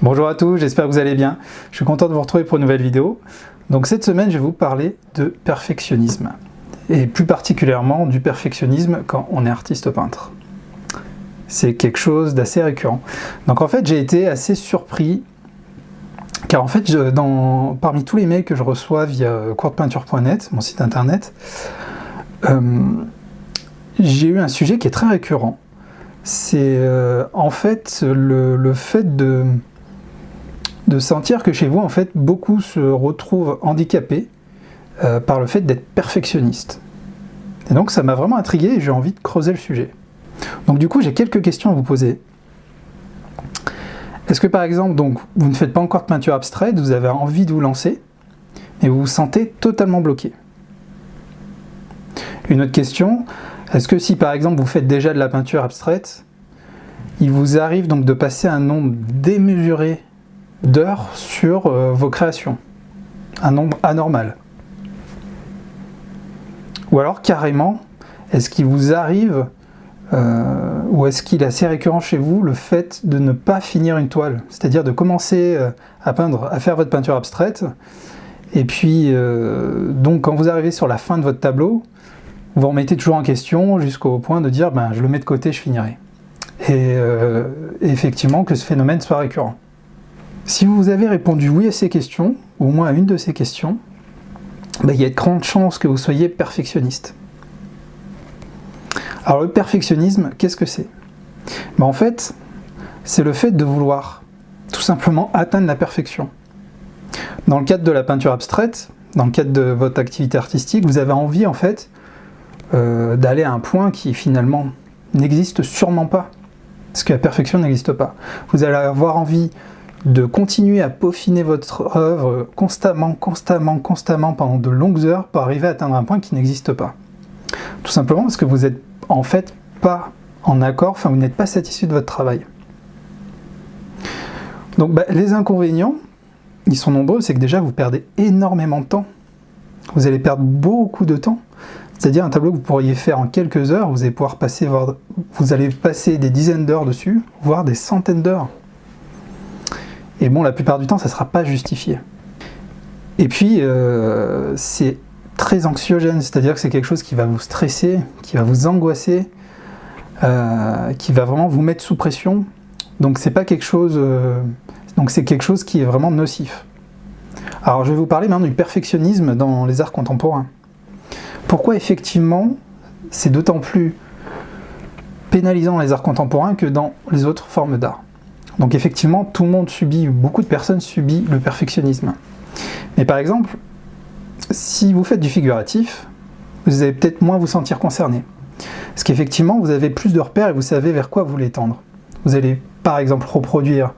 Bonjour à tous, j'espère que vous allez bien. Je suis content de vous retrouver pour une nouvelle vidéo. Donc cette semaine, je vais vous parler de perfectionnisme. Et plus particulièrement du perfectionnisme quand on est artiste peintre. C'est quelque chose d'assez récurrent. Donc en fait, j'ai été assez surpris, car en fait, parmi tous les mails que je reçois via coursdepeinture.net, mon site internet, j'ai eu un sujet qui est très récurrent. C'est en fait le fait de sentir que chez vous, en fait, beaucoup se retrouvent handicapés par le fait d'être perfectionniste. Et donc ça m'a vraiment intrigué et j'ai envie de creuser le sujet. Donc du coup, j'ai quelques questions à vous poser. Est-ce que par exemple, donc, vous ne faites pas encore de peinture abstraite, vous avez envie de vous lancer, mais vous vous sentez totalement bloqué? Une autre question, est-ce que si par exemple vous faites déjà de la peinture abstraite, il vous arrive donc de passer un nombre démesuré d'heures sur vos créations, un nombre anormal? Ou alors carrément, est-ce qu'il vous arrive, ou est-ce qu'il est assez récurrent chez vous, le fait de ne pas finir une toile, c'est-à-dire de commencer à peindre, à faire votre peinture abstraite, et puis donc quand vous arrivez sur la fin de votre tableau, vous remettez toujours en question jusqu'au point de dire ben, je le mets de côté, je finirai. Et effectivement que ce phénomène soit récurrent. Si vous avez répondu oui à ces questions, ou au moins à une de ces questions, ben, il y a de grandes chances que vous soyez perfectionniste. Alors le perfectionnisme, qu'est-ce que c'est? Ben, en fait, c'est le fait de vouloir tout simplement atteindre la perfection. Dans le cadre de la peinture abstraite, dans le cadre de votre activité artistique, vous avez envie en fait d'aller à un point qui finalement n'existe sûrement pas, parce que la perfection n'existe pas. Vous allez avoir envie de continuer à peaufiner votre œuvre constamment pendant de longues heures pour arriver à atteindre un point qui n'existe pas. Tout simplement parce que vous n'êtes en fait pas en accord, enfin vous n'êtes pas satisfait de votre travail. Donc les inconvénients, ils sont nombreux, c'est que déjà vous perdez énormément de temps. Vous allez perdre beaucoup de temps. C'est-à-dire un tableau que vous pourriez faire en quelques heures, vous allez passer des dizaines d'heures dessus, voire des centaines d'heures. Et bon, la plupart du temps, ça ne sera pas justifié. Et puis, c'est très anxiogène, c'est-à-dire que c'est quelque chose qui va vous stresser, qui va vous angoisser, qui va vraiment vous mettre sous pression. Donc c'est pas quelque chose, donc c'est quelque chose qui est vraiment nocif. Alors je vais vous parler maintenant du perfectionnisme dans les arts contemporains. Pourquoi effectivement c'est d'autant plus pénalisant dans les arts contemporains que dans les autres formes d'art? Donc effectivement, tout le monde beaucoup de personnes subissent le perfectionnisme. Mais par exemple, si vous faites du figuratif, vous allez peut-être moins vous sentir concerné. Parce qu'effectivement, vous avez plus de repères et vous savez vers quoi vous voulez tendre. Vous allez par exemple reproduire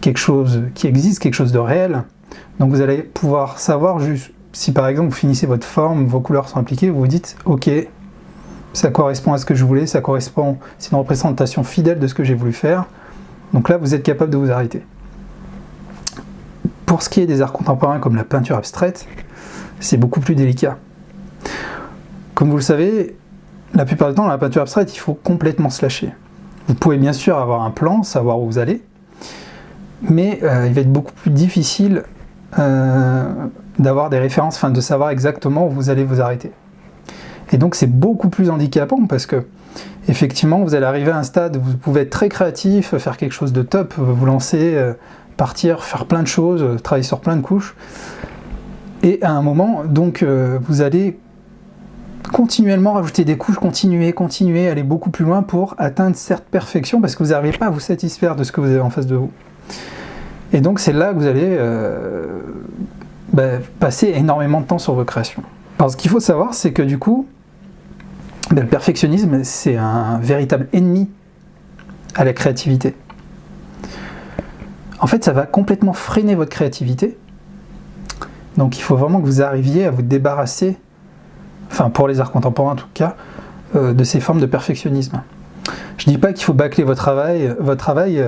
quelque chose qui existe, quelque chose de réel. Donc vous allez pouvoir savoir juste, si par exemple vous finissez votre forme, vos couleurs sont appliquées, vous vous dites ok, ça correspond à ce que je voulais, c'est une représentation fidèle de ce que j'ai voulu faire. Donc là, vous êtes capable de vous arrêter. Pour ce qui est des arts contemporains comme la peinture abstraite, c'est beaucoup plus délicat. Comme vous le savez, la plupart du temps, dans la peinture abstraite, il faut complètement se lâcher. Vous pouvez bien sûr avoir un plan, savoir où vous allez, mais il va être beaucoup plus difficile d'avoir des références, de savoir exactement où vous allez vous arrêter. Et donc c'est beaucoup plus handicapant parce que effectivement, vous allez arriver à un stade où vous pouvez être très créatif, faire quelque chose de top, vous lancer, partir, faire plein de choses, travailler sur plein de couches. Et à un moment, donc, vous allez continuellement rajouter des couches, continuer, aller beaucoup plus loin pour atteindre cette perfection parce que vous n'arrivez pas à vous satisfaire de ce que vous avez en face de vous. Et donc c'est là que vous allez passer énormément de temps sur vos créations. Alors ce qu'il faut savoir, c'est que du coup, le perfectionnisme, c'est un véritable ennemi à la créativité. En fait, ça va complètement freiner votre créativité. Donc il faut vraiment que vous arriviez à vous débarrasser, enfin pour les arts contemporains en tout cas, de ces formes de perfectionnisme. Je ne dis pas qu'il faut bâcler votre travail,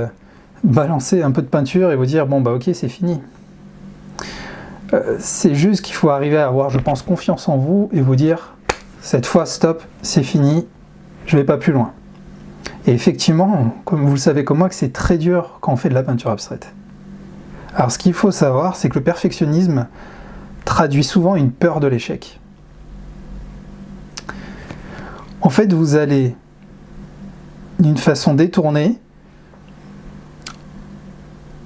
balancer un peu de peinture et vous dire bon bah ok c'est fini. C'est juste qu'il faut arriver à avoir, je pense, confiance en vous et vous dire cette fois stop, c'est fini, je ne vais pas plus loin. Et effectivement, comme vous le savez comme moi, que c'est très dur quand on fait de la peinture abstraite. Alors ce qu'il faut savoir, c'est que le perfectionnisme traduit souvent une peur de l'échec. En fait, vous allez, d'une façon détournée,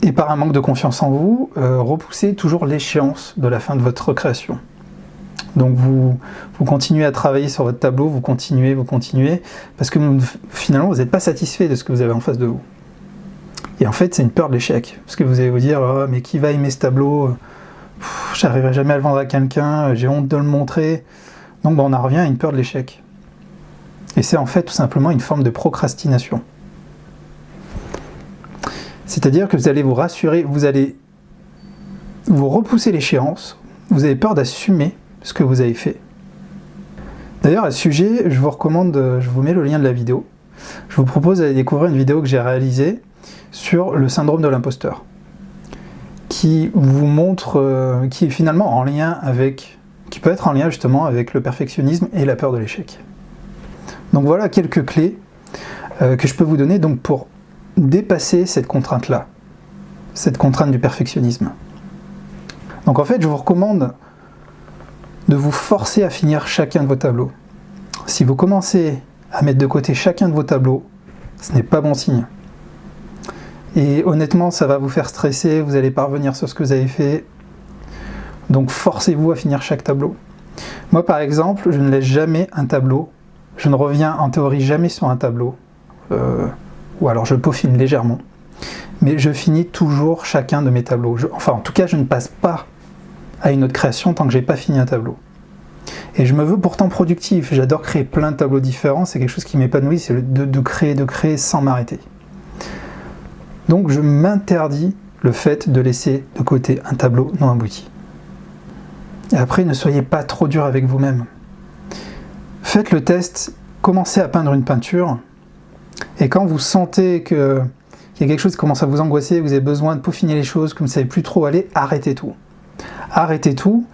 et par un manque de confiance en vous, repousser toujours l'échéance de la fin de votre création. Donc vous continuez à travailler sur votre tableau, vous continuez, parce que finalement vous n'êtes pas satisfait de ce que vous avez en face de vous. Et en fait c'est une peur de l'échec, parce que vous allez vous dire oh, mais qui va aimer ce tableau, j'arriverai jamais à le vendre à quelqu'un, j'ai honte de le montrer. Donc on en revient à une peur de l'échec. Et c'est en fait tout simplement une forme de procrastination. C'est-à-dire que vous allez vous rassurer, vous allez vous repousser l'échéance, vous avez peur d'assumer ce que vous avez fait. D'ailleurs, à ce sujet, je vous recommande, je vous mets le lien de la vidéo. Je vous propose d'aller découvrir une vidéo que j'ai réalisée sur le syndrome de l'imposteur, qui vous montre, qui est finalement en lien avec, qui peut être en lien justement avec le perfectionnisme et la peur de l'échec. Donc voilà quelques clés que je peux vous donner donc pour dépasser cette contrainte-là, cette contrainte du perfectionnisme. Donc en fait, je vous recommande de vous forcer à finir chacun de vos tableaux. Si vous commencez à mettre de côté chacun de vos tableaux, ce n'est pas bon signe. Et honnêtement, ça va vous faire stresser, vous allez pas revenir sur ce que vous avez fait. Donc forcez-vous à finir chaque tableau. Moi par exemple, je ne laisse jamais un tableau, je ne reviens en théorie jamais sur un tableau, ou alors je peaufine légèrement, mais je finis toujours chacun de mes tableaux. Enfin en tout cas, je ne passe pas à une autre création tant que j'ai pas fini un tableau. Et je me veux pourtant productif, j'adore créer plein de tableaux différents, c'est quelque chose qui m'épanouit, c'est de créer sans m'arrêter. Donc je m'interdis le fait de laisser de côté un tableau non abouti. Et après, ne soyez pas trop dur avec vous-même. Faites le test, commencez à peindre une peinture, et quand vous sentez qu'il y a quelque chose qui commence à vous angoisser, que vous avez besoin de peaufiner les choses, que vous ne savez plus trop où aller, arrêtez tout. Arrêtez tout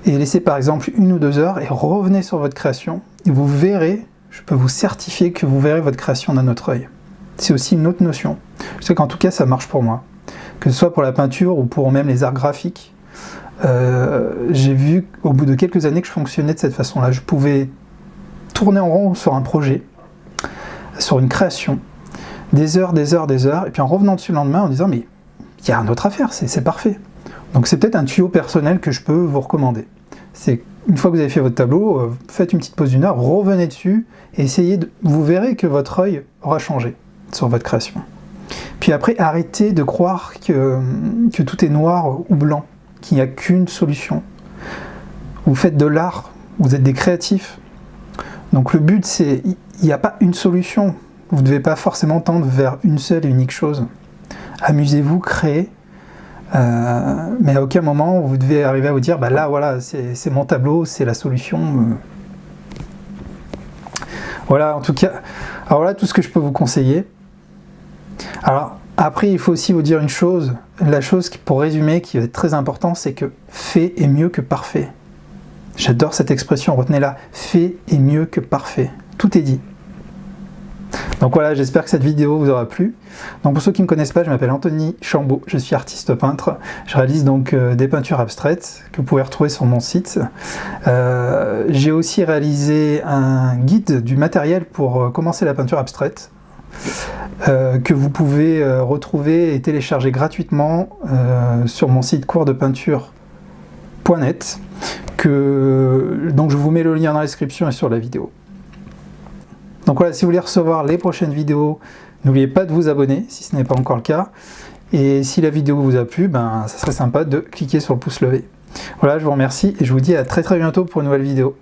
et laissez par exemple 1 ou 2 heures et revenez sur votre création et vous verrez, je peux vous certifier que vous verrez votre création d'un autre œil. C'est aussi une autre notion. Je sais qu'en tout cas ça marche pour moi. Que ce soit pour la peinture ou pour même les arts graphiques, j'ai vu au bout de quelques années que je fonctionnais de cette façon-là. Je pouvais tourner en rond sur un projet, sur une création, des heures, et puis en revenant dessus le lendemain en disant mais il y a un autre à faire, c'est parfait. Donc c'est peut-être un tuyau personnel que je peux vous recommander. C'est une fois que vous avez fait votre tableau, faites une petite pause d'1 heure, revenez dessus et essayez vous verrez que votre œil aura changé sur votre création. Puis après, arrêtez de croire que tout est noir ou blanc, qu'il n'y a qu'une solution. Vous faites de l'art, vous êtes des créatifs. Donc le but c'est, il n'y a pas une solution. Vous ne devez pas forcément tendre vers une seule et unique chose. Amusez-vous, créez. Mais à aucun moment vous devez arriver à vous dire bah là voilà c'est mon tableau, c'est la solution. Voilà en tout cas, alors voilà tout ce que je peux vous conseiller. Alors après il faut aussi vous dire une chose, la chose qui, pour résumer, qui est très important, c'est que fait est mieux que parfait. J'adore cette expression, retenez-la, fait est mieux que parfait, tout est dit. Donc voilà, j'espère que cette vidéo vous aura plu. Donc pour ceux qui ne me connaissent pas, je m'appelle Anthony Chambaud, je suis artiste peintre. Je réalise donc des peintures abstraites que vous pouvez retrouver sur mon site. J'ai aussi réalisé un guide du matériel pour commencer la peinture abstraite que vous pouvez retrouver et télécharger gratuitement sur mon site coursdepeinture.net. Donc je vous mets le lien dans la description et sur la vidéo. Donc voilà, si vous voulez recevoir les prochaines vidéos, n'oubliez pas de vous abonner si ce n'est pas encore le cas. Et si la vidéo vous a plu, ça serait sympa de cliquer sur le pouce levé. Voilà, je vous remercie et je vous dis à très bientôt pour une nouvelle vidéo.